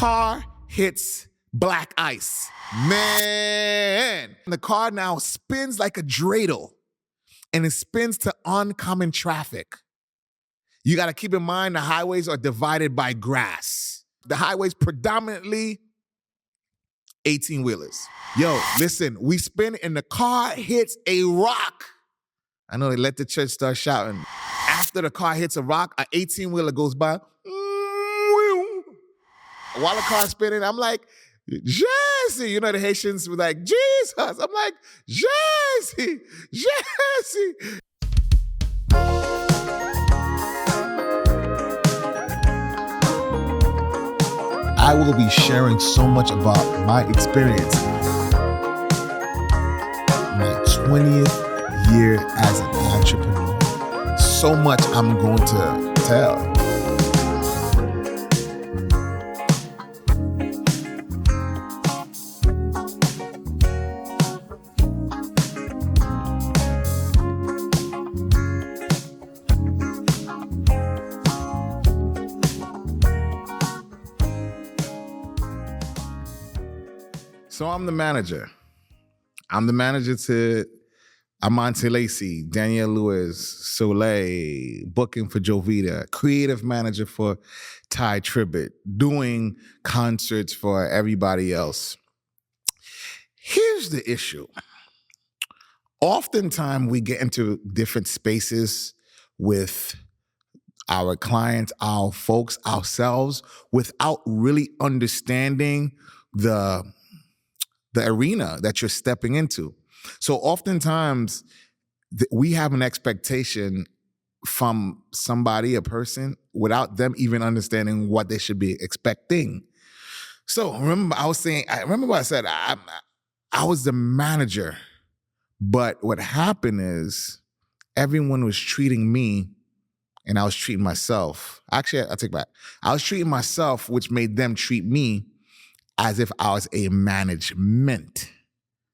car hits black ice. Man, the car now spins like a dreidel, and it spins to oncoming traffic. You got to keep in mind the highways are divided by grass. The highways predominantly 18-wheelers. Yo, listen, we spin and the car hits a rock. I know they let the church start shouting. After the car hits a rock, an 18-wheeler goes by. While the car's spinning, I'm like, Jesse. You know, the Haitians were like, Jesus. I'm like, Jesse. I will be sharing so much about my experience. My 20th year as an entrepreneur. So much I'm going to tell. So I'm the manager. I'm the manager to Amante Lacey, Danielle Lewis, Soleil, booking for Jovita, creative manager for Ty Tribbett, doing concerts for everybody else. Here's the issue. Oftentimes we get into different spaces with our clients, our folks, ourselves, without really understanding the arena that you're stepping into. So oftentimes we have an expectation from somebody, a person, without them even understanding what they should be expecting. So remember what I said, I was the manager, but what happened is everyone was treating me and I was treating myself. Actually, I take it back. I was treating myself, which made them treat me as if I was a management.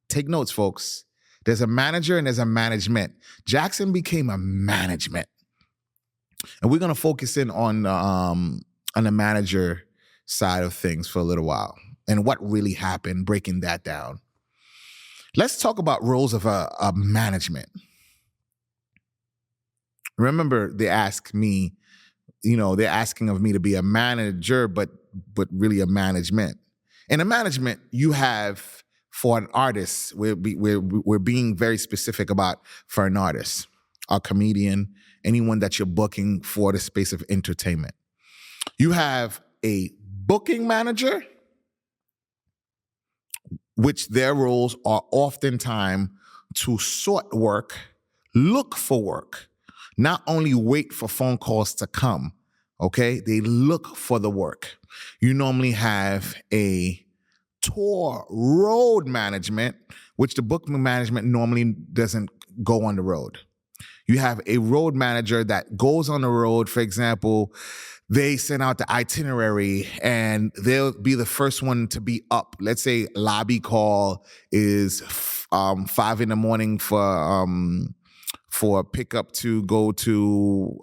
Take notes, folks. There's a manager and there's a management. Jackson became a management. And we're going to focus in on the manager side of things for a little while and what really happened, breaking that down. Let's talk about roles of a management. Remember, they ask me, they're asking of me to be a manager, but really a management. In a management, you have, for an artist, we're being very specific about for an artist, a comedian, anyone that you're booking for the space of entertainment. You have a booking manager, which their roles are oftentimes to sort work, look for work, not only wait for phone calls to come, okay? They look for the work. You normally have a tour road management, which the booking management normally doesn't go on the road. You have a road manager that goes on the road. For example, they send out the itinerary and they'll be the first one to be up. Let's say lobby call is 5 a.m. for a pickup to go to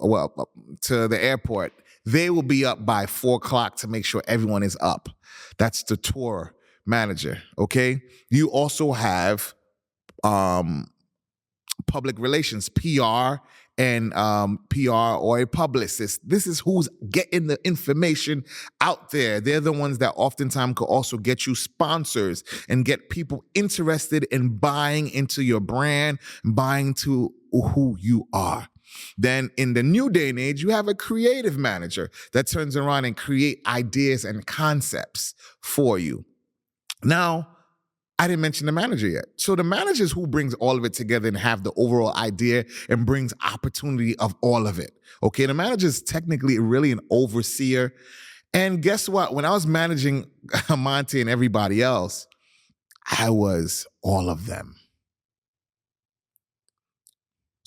the airport. They will be up by 4 o'clock to make sure everyone is up. That's the tour manager, okay? You also have public relations, PR, and PR or a publicist. This is who's getting the information out there. They're the ones that oftentimes could also get you sponsors and get people interested in buying into your brand, buying to who you are. Then in the new day and age, you have a creative manager that turns around and create ideas and concepts for you. Now, I didn't mention the manager yet. So the manager is who brings all of it together and have the overall idea and brings opportunity of all of it. Okay, the manager is technically really an overseer. And guess what? When I was managing Monty and everybody else, I was all of them.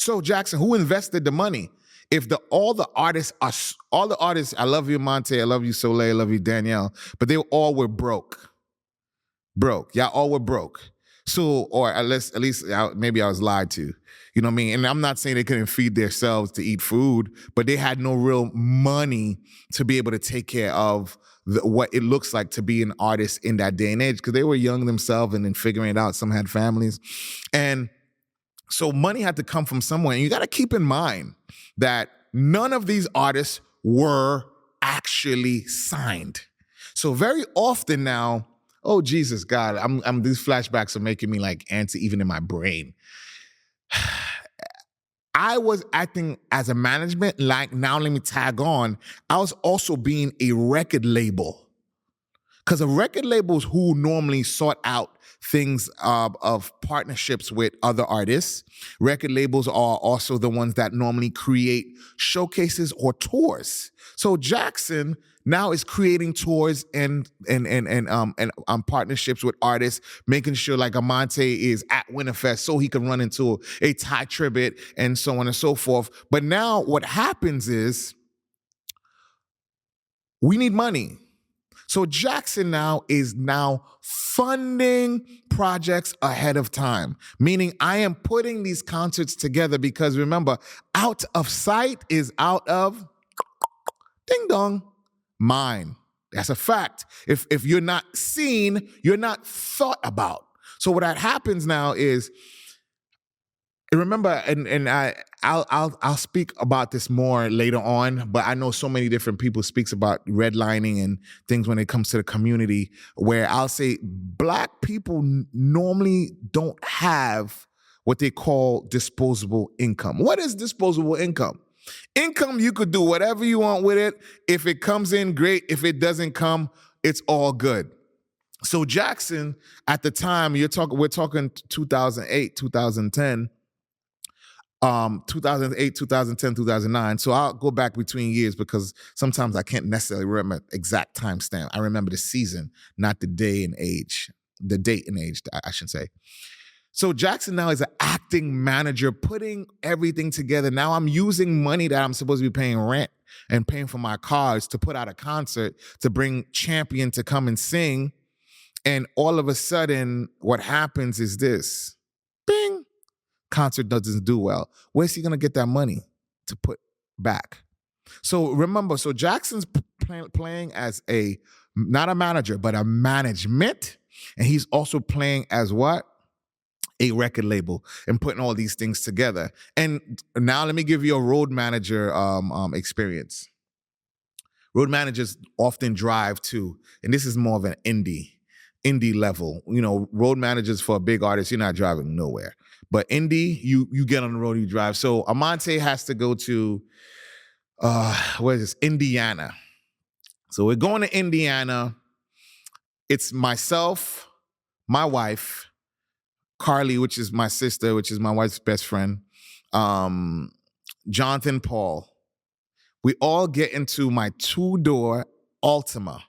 So Jackson, who invested the money? If all the artists, I love you, Monte, I love you, Soleil, I love you, Danielle, but they all were broke. Y'all all were broke. So, or at least maybe I was lied to. You know what I mean? And I'm not saying they couldn't feed themselves to eat food, but they had no real money to be able to take care of what it looks like to be an artist in that day and age, because they were young themselves and then figuring it out. Some had families. And so money had to come from somewhere. And you got to keep in mind that none of these artists were actually signed. So very often now, oh, Jesus, God, I'm these flashbacks are making me like antsy even in my brain. I was acting as a management, like now let me tag on. I was also being a record label. Because a record label is who normally sought out things of partnerships with other artists. Record labels are also the ones that normally create showcases or tours. So Jackson now is creating tours and partnerships with artists, making sure like Amante is at Winterfest so he can run into a Thai tribute and so on and so forth. But now what happens is we need money. So Jackson now is funding projects ahead of time, meaning I am putting these concerts together because remember, out of sight is out of ding dong mind. That's a fact. If you're not seen, you're not thought about. So what that happens now is, remember, and I'll speak about this more later on, but I know so many different people speaks about redlining and things when it comes to the community, where I'll say Black people normally don't have what they call disposable income. What is disposable income? Income, you could do whatever you want with it. If it comes in, great. If it doesn't come, it's all good. So Jackson, at the time, we're talking 2008, 2010, 2008, 2010, 2009. So I'll go back between years because sometimes I can't necessarily remember exact timestamp. I remember the season, not the day and age, the date and age, I should say. So Jackson now is an acting manager, putting everything together. Now I'm using money that I'm supposed to be paying rent and paying for my cars to put out a concert, to bring Champion to come and sing. And all of a sudden, what happens is this, bing, concert doesn't do well. Where's he going to get that money to put back? So remember, so Jackson's playing as not a manager, but a management. And he's also playing as what? A record label and putting all these things together. And now let me give you a road manager experience. Road managers often drive to, and this is more of an indie level. You know, road managers for a big artist, you're not driving nowhere. But indie, you get on the road, you drive. So Amante has to go to, where is this? Indiana. So we're going to Indiana. It's myself, my wife, Carly, which is my sister, which is my wife's best friend, Jonathan Paul. We all get into my two-door Altima.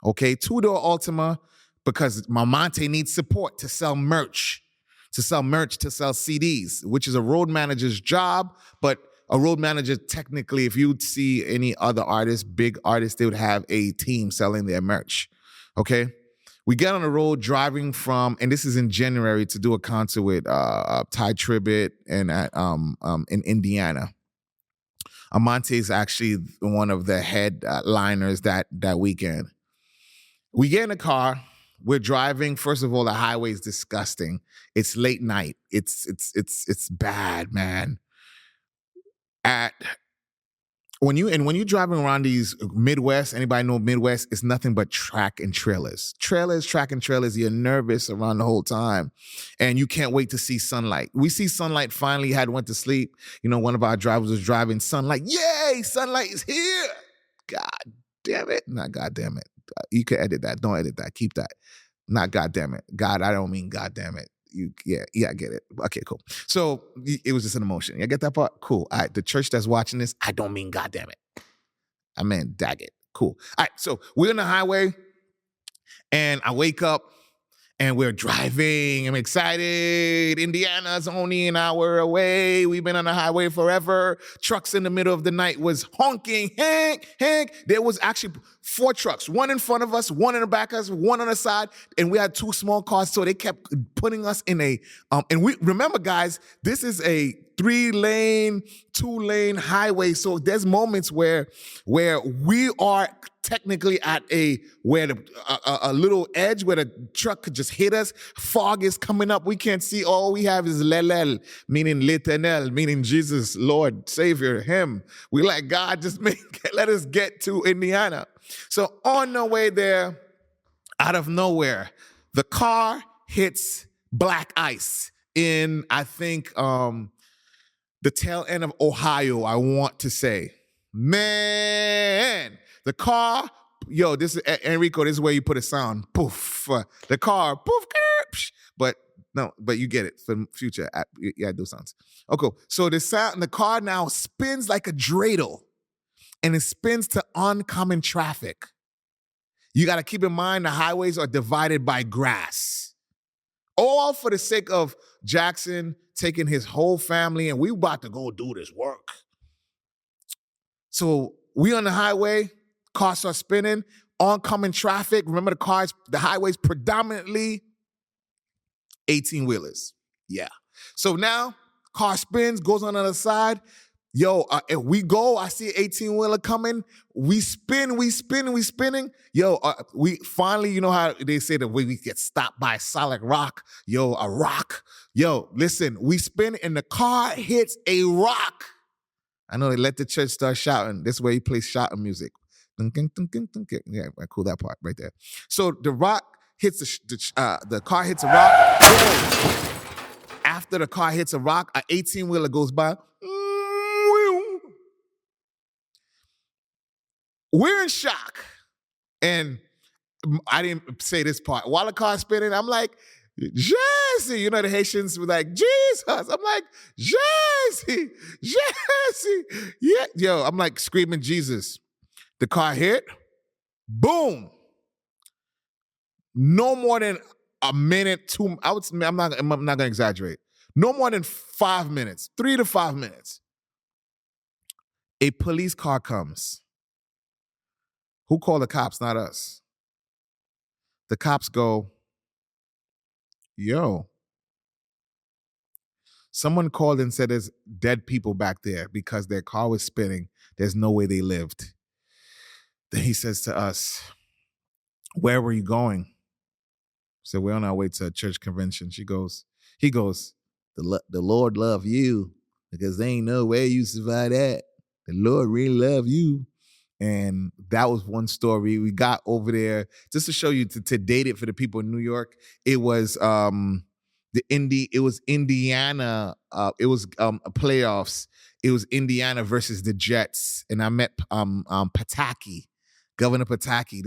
Okay, two-door Altima, because my Monte needs support to sell merch, to sell CDs, which is a road manager's job. But a road manager, technically, if you'd see any other artists, big artists, they would have a team selling their merch. Okay? We get on the road driving from, and this is in January, to do a concert with Thai Tribute and in Indiana. Amante is actually one of the headliners that weekend. We get in the car. We're driving. First of all, the highway is disgusting. It's late night. It's bad, man. When you're driving around these Midwest, anybody know Midwest? It's nothing but track and trailers. Track and trailers. You're nervous around the whole time, and you can't wait to see sunlight. We see sunlight. Finally, went to sleep. You know, one of our drivers was driving. Sunlight. Yay! Sunlight is here. God damn it! Not God damn it. You can edit that. Don't edit that. Keep that. Not God damn it. God, I don't mean God damn it. Yeah, I get it. Okay, cool. So it was just an emotion. You get that part? Cool. All right, the church that's watching this, I don't mean God damn it. I meant dag it. Cool. All right, so we're on the highway, and I wake up, And we're driving. I'm excited. Indiana's only an hour away. We've been on the highway forever. Trucks in the middle of the night was honking. Hank, Hank. There was actually 4 trucks. One in front of us, one in the back of us, one on the side. And we had 2 small cars. So they kept putting us in a, and we remember, guys, this is a 3-lane, 2-lane highway. So there's moments where we are technically at a little edge where the truck could just hit us. Fog is coming up. We can't see. All we have is Lelel, meaning L'Eternel, meaning Jesus, Lord, Savior, Him. We like, God, just let us get to Indiana. So on the way there, out of nowhere, the car hits black ice in, I think, the tail end of Ohio, I want to say. Man, the car, yo, this is, Enrico, this is where you put a sound. Poof. The car, poof, but you get it for future. Yeah, those sounds. Okay, so the car now spins like a dreidel, and it spins to oncoming traffic. You got to keep in mind the highways are divided by grass. All for the sake of Jackson taking his whole family, and we about to go do this work. So we on the highway, cars are spinning, oncoming traffic. Remember the highways predominantly 18-wheelers. Yeah. So now car spins, goes on the other side. Yo, if we go, I see an 18-wheeler coming. We spinning. Yo, we finally, you know how they say that we get stopped by a solid rock. Yo, a rock. Yo, listen, we spin and the car hits a rock. I know they let the church start shouting. This is where he plays shouting music. Yeah, cool, that part right there. So the rock hits the car hits a rock. After the car hits a rock, an 18-wheeler goes by. We're in shock. And I didn't say this part. While the car's spinning, I'm like, Jesse. You know, the Haitians were like, Jesus. I'm like, Jesse. Yeah. Yo, I'm like screaming Jesus. The car hit. Boom. No more than a minute, 2. I'm not going to exaggerate. No more than 5 minutes, 3 to 5 minutes. A police car comes. Who called the cops? Not us. The cops go, yo, someone called and said there's dead people back there because their car was spinning. There's no way they lived. Then he says to us, where were you going? So we're on our way to a church convention. He goes, the Lord love you because there ain't no way you survive that. The Lord really love you. And that was one story. We got over there just to show you to date it for the people in New York. It was Indiana. It was playoffs. It was Indiana versus the Jets, and I met Pataki, Governor Pataki,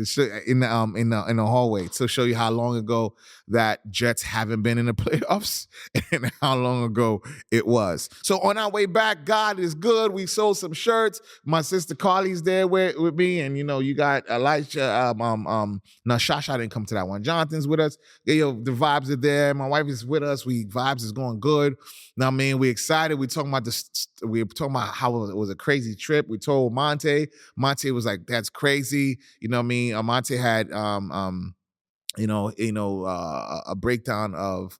in the hallway to show you how long ago that Jets haven't been in the playoffs and how long ago it was. So on our way back, God is good. We sold some shirts. My sister Carly's there with me, and you got Elijah. No, Shasha didn't come to that one. Jonathan's with us. Yo, the vibes are there. My wife is with us. Vibes is going good. Now, I mean, we're excited. We're talking about how it was a crazy trip. We told Monte. Monte was like, "That's crazy." You know what I mean? Monte had a breakdown of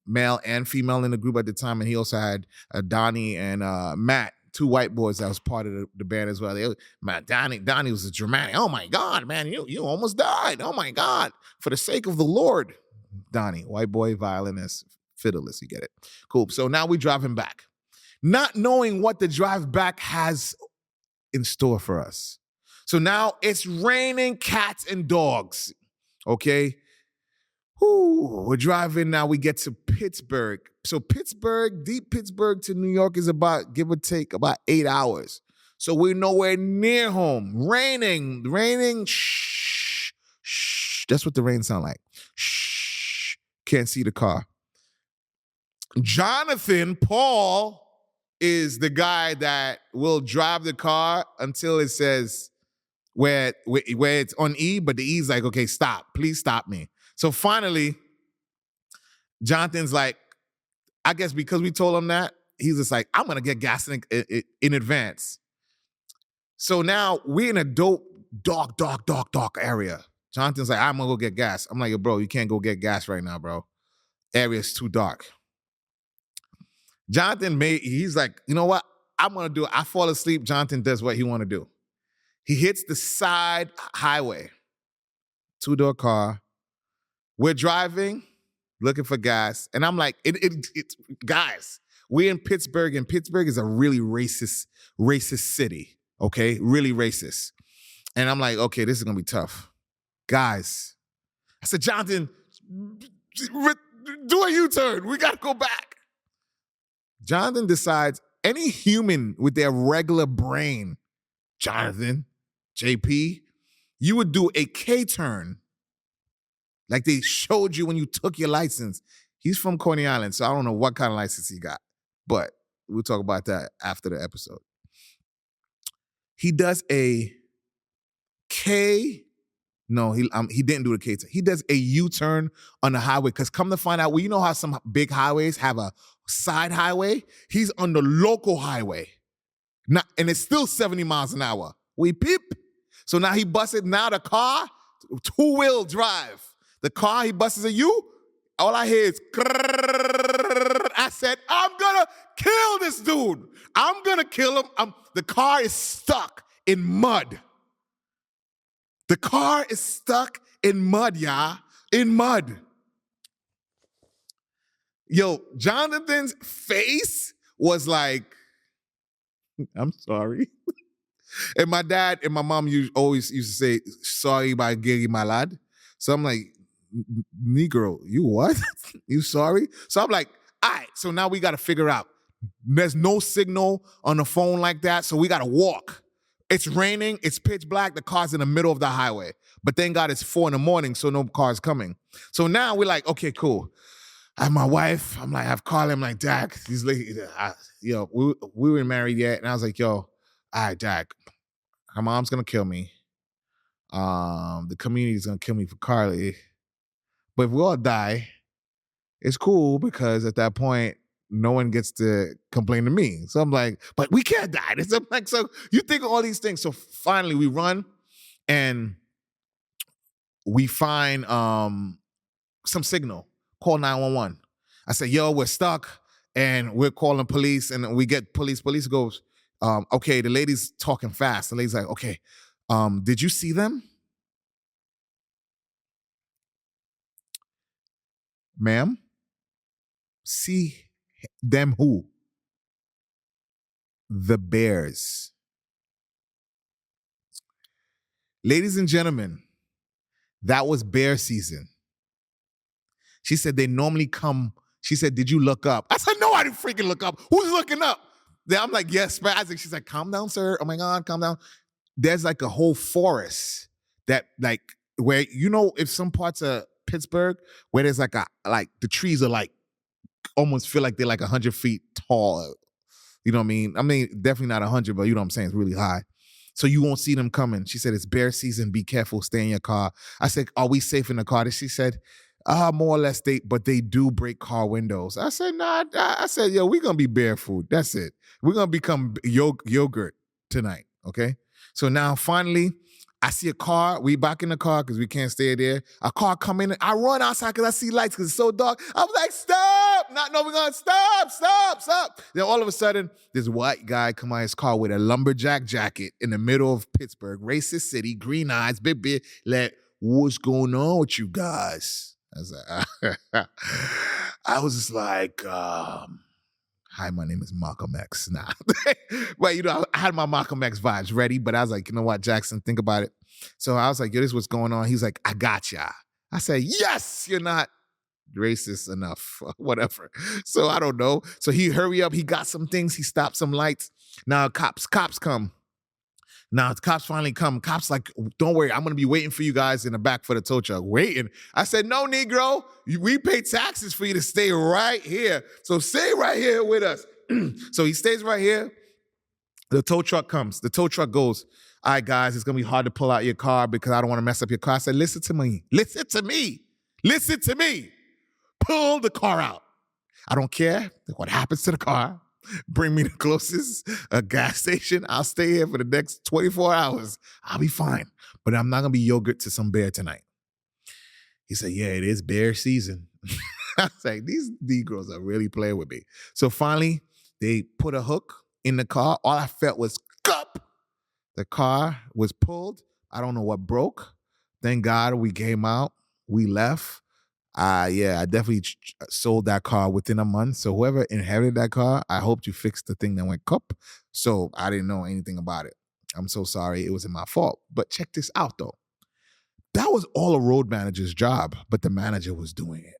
male and female in the group at the time, and he also had Donnie and Matt, 2 white boys that was part of the band as well. Donnie was a dramatic. Oh my God, man, you almost died. Oh my God, for the sake of the Lord. Donnie, white boy, violinist, fiddleist, you get it. Cool. So now we driving back, not knowing what the drive back has in store for us. So now it's raining cats and dogs, okay? We're driving now. We get to Pittsburgh. So deep Pittsburgh to New York is about, give or take, about 8 hours. So we're nowhere near home. Raining, shh. That's what the rain sound like. Shh. Can't see the car. Jonathan Paul is the guy that will drive the car until it says, where it's on E, but the E's like, okay, stop. Please stop me. So finally, Jonathan's like, I guess because we told him that, he's just like, I'm gonna get gas in advance. So now we're in a dope, dark area. Jonathan's like, I'm gonna go get gas. I'm like, yo, bro, you can't go get gas right now, bro. Area's too dark. He's like, you know what? I'm gonna do it. I fall asleep. Jonathan does what he wanna do. He hits the side highway, two-door car. We're driving, looking for gas. And I'm like, guys, we're in Pittsburgh, and Pittsburgh is a really racist city, okay? Really racist. And I'm like, okay, this is gonna be tough. Guys, I said, Jonathan, do a U-turn. We gotta go back. Jonathan decides any human with their regular brain, Jonathan, JP, you would do a K-turn like they showed you when you took your license. He's from Coney Island, so I don't know what kind of license he got, but we'll talk about that after the episode. He does a he didn't do the K-turn. He does a U-turn on the highway, because come to find out, well, you know how some big highways have a side highway? He's on the local highway. And it's still 70 miles an hour. We peep. So now he busted, now the car, two-wheel drive. The car, he busts a U. All I hear is, I said, I'm gonna kill this dude. I'm gonna kill him. The car is stuck in mud. The car is stuck in mud, y'all. In mud. Yo, Jonathan's face was like, I'm sorry. And my dad and my mom always used to say, sorry by Gary, my lad. So I'm like, Negro, you what? You sorry? So I'm like, all right, so now we got to figure out. There's no signal on the phone like that, so we got to walk. It's raining, it's pitch black, the car's in the middle of the highway. But thank God it's 4 a.m, so no car's coming. So now we're like, okay, cool. I have my wife, I'm like, I have Carly, I'm like, Dak, these ladies, we weren't married yet. And I was like, yo, all right, Dak, her mom's gonna kill me. The community's gonna kill me for Carly. But if we all die, it's cool, because at that point, no one gets to complain to me. So I'm like, but we can't die. I'm like, so you think of all these things. So finally we run and we find some signal. Call 911. I said, yo, we're stuck and we're calling police, and we get police. Police goes, okay, the lady's talking fast. The lady's like, okay, did you see them? Ma'am? See them who? The bears. Ladies and gentlemen, that was bear season. She said they normally come. She said, did you look up? I said, no, I didn't freaking look up. Who's looking up? Then I'm like, yes, spazzing. She's like, calm down, sir. Oh my God, calm down. There's like a whole forest that like where, you know, if some parts of Pittsburgh where there's like the trees are like almost feel like they're like 100 feet tall. You know what I mean? I mean, definitely not 100, but you know what I'm saying? It's really high. So you won't see them coming. She said, it's bear season. Be careful. Stay in your car. I said, are we safe in the car? She said, more or less, but they do break car windows. I said, nah. I said, yo, we're going to be bear food. That's it. We're going to become yogurt tonight, okay? So now, finally, I see a car. We back in the car because we can't stay there. A car come in. I run outside because I see lights because it's so dark. I was like, stop. We're going to stop. Then all of a sudden, this white guy come out of his car with a lumberjack jacket in the middle of Pittsburgh, racist city, green eyes, big beard. Like, what's going on with you guys? I was just like, hi, my name is Malcolm X. Nah. But, you know, I had my Malcolm X vibes ready, but I was like, you know what, Jackson, think about it. So I was like, yo, this is what's going on. He's like, I got ya. I said, yes, you're not racist enough, whatever. So I don't know. So he hurry up. He got some things. He stopped some lights. Now cops come. Now the cops finally come. Cops like, don't worry, I'm going to be waiting for you guys in the back for the tow truck. Waiting. I said, no, Negro, we pay taxes for you to stay right here. So stay right here with us. So he stays right here. The tow truck comes. The tow truck goes, all right, guys, it's going to be hard to pull out your car because I don't want to mess up your car. I said, listen to me. Listen to me. Pull the car out. I don't care what happens to the car. Bring me the closest gas station. I'll stay here for the next 24 hours. I'll be fine. But I'm not going to be yogurt to some bear tonight. He said, yeah, it is bear season. I was like, these Negroes are really playing with me. So finally, they put a hook in the car. All I felt was cup. The car was pulled. I don't know what broke. Thank God we came out. We left. I definitely sold that car within a month. So whoever inherited that car, I hope you fixed the thing that went cup. So I didn't know anything about it. I'm so sorry. It wasn't my fault. But check this out, though. That was all a road manager's job, but the manager was doing it.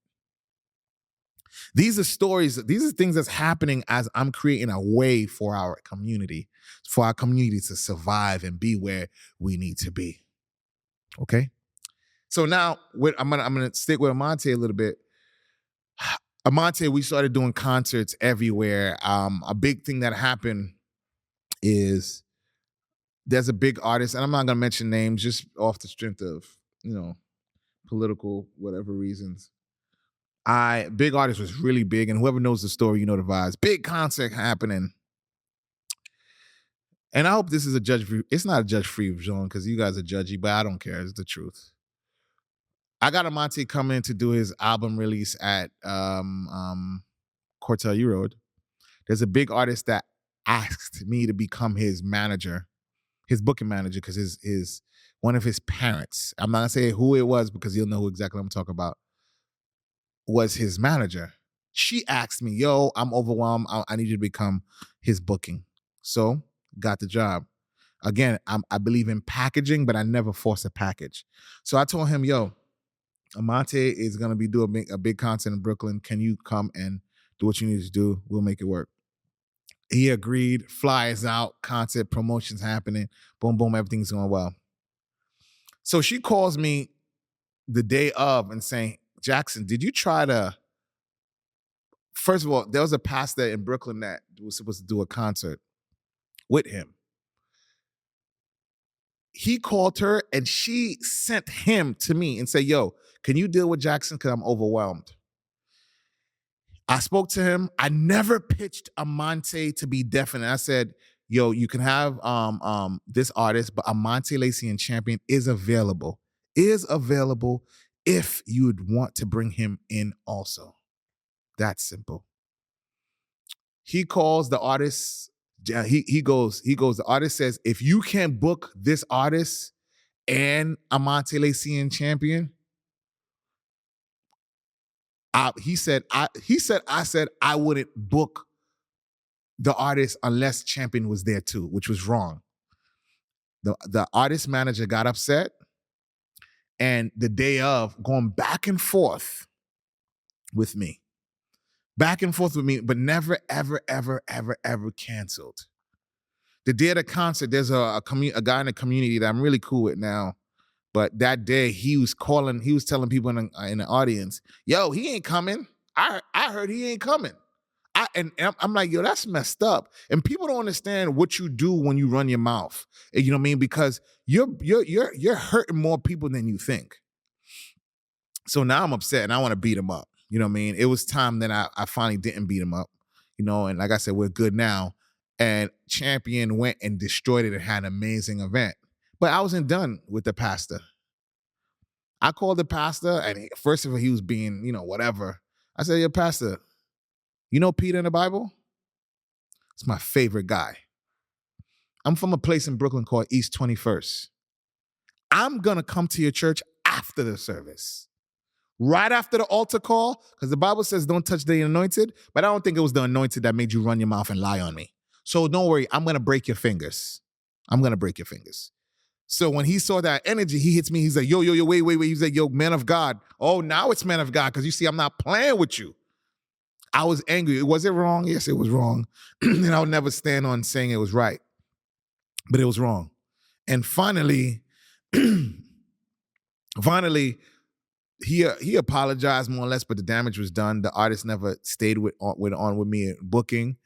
These are stories, these are things that's happening as I'm creating a way for our community to survive and be where we need to be. Okay? So now I'm gonna stick with Amante a little bit. Amante, we started doing concerts everywhere. A big thing that happened is there's a big artist, and I'm not gonna mention names just off the strength of, political whatever reasons. Big artist was really big, and whoever knows the story, you know the vibes. Big concert happening. And I hope this is it's not a judge-free zone because you guys are judgy, but I don't care. It's the truth. I got Amante coming to do his album release at Cortel U Road. There's a big artist that asked me to become his manager, his booking manager, because his one of his parents, I'm not gonna say who it was because you'll know who exactly I'm talking about, was his manager. She asked me, yo, I'm overwhelmed. I need you to become his booking. So got the job. Again, I believe in packaging, but I never force a package. So I told him, yo, Amante is going to be doing a big concert in Brooklyn. Can you come and do what you need to do? We'll make it work. He agreed. Flyers out, concert, promotions happening. Boom, boom, everything's going well. So she calls me the day of and saying, Jackson, did you try to... First of all, there was a pastor in Brooklyn that was supposed to do a concert with him. He called her and she sent him to me and said, yo, can you deal with Jackson? Because I'm overwhelmed. I spoke to him. I never pitched Amante to be definite. I said, yo, you can have this artist, but Amante Lacey and Champion is available if you would want to bring him in also. That's simple. He calls the artist. He goes, the artist says, if you can book this artist and Amante Lacey and Champion, I said I wouldn't book the artist unless Champion was there too, which was wrong. The artist manager got upset, and the day of, going back and forth with me, but never, ever, ever, ever, ever canceled. The day of the concert, there's a guy in the community that I'm really cool with now. But that day, he was telling people in the audience, yo, he ain't coming. I heard he ain't coming. I'm like, yo, that's messed up. And people don't understand what you do when you run your mouth. You know what I mean? Because you're hurting more people than you think. So now I'm upset and I want to beat him up. You know what I mean? It was time that I finally didn't beat him up. And like I said, we're good now. And Champion went and destroyed it and had an amazing event. But I wasn't done with the pastor. I called the pastor, and first of all, he was being, whatever. I said, yo, pastor, you know Peter in the Bible? It's my favorite guy. I'm from a place in Brooklyn called East 21st. I'm going to come to your church after the service. Right after the altar call, because the Bible says don't touch the anointed, but I don't think it was the anointed that made you run your mouth and lie on me. So don't worry, I'm going to break your fingers. So when he saw that energy, he hits me. He's like, yo, wait. He's like, yo, man of God. Oh, now it's man of God because you see, I'm not playing with you. I was angry. Was it wrong? Yes, it was wrong. And I would never stand on saying it was right. But it was wrong. And finally, he apologized more or less, but the damage was done. The artist never stayed with me booking.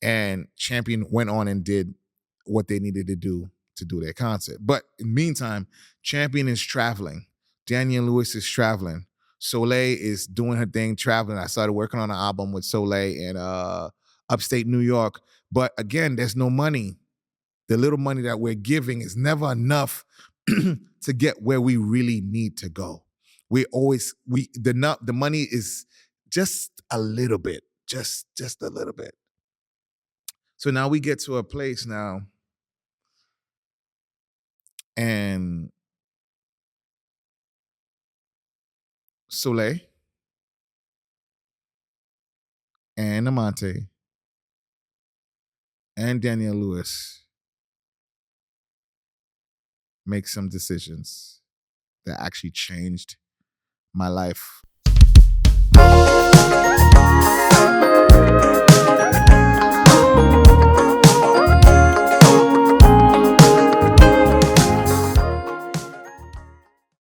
And Champion went on and did what they needed to do their concert. But in the meantime, Champion is traveling. Daniel Lewis is traveling. Soleil is doing her thing, traveling. I started working on an album with Soleil in upstate New York. But again, there's no money. The little money that we're giving is never enough to get where we really need to go. The money is just a little bit, just a little bit. So now we get to a place now, and Soleil and Amante and Daniel Lewis make some decisions that actually changed my life.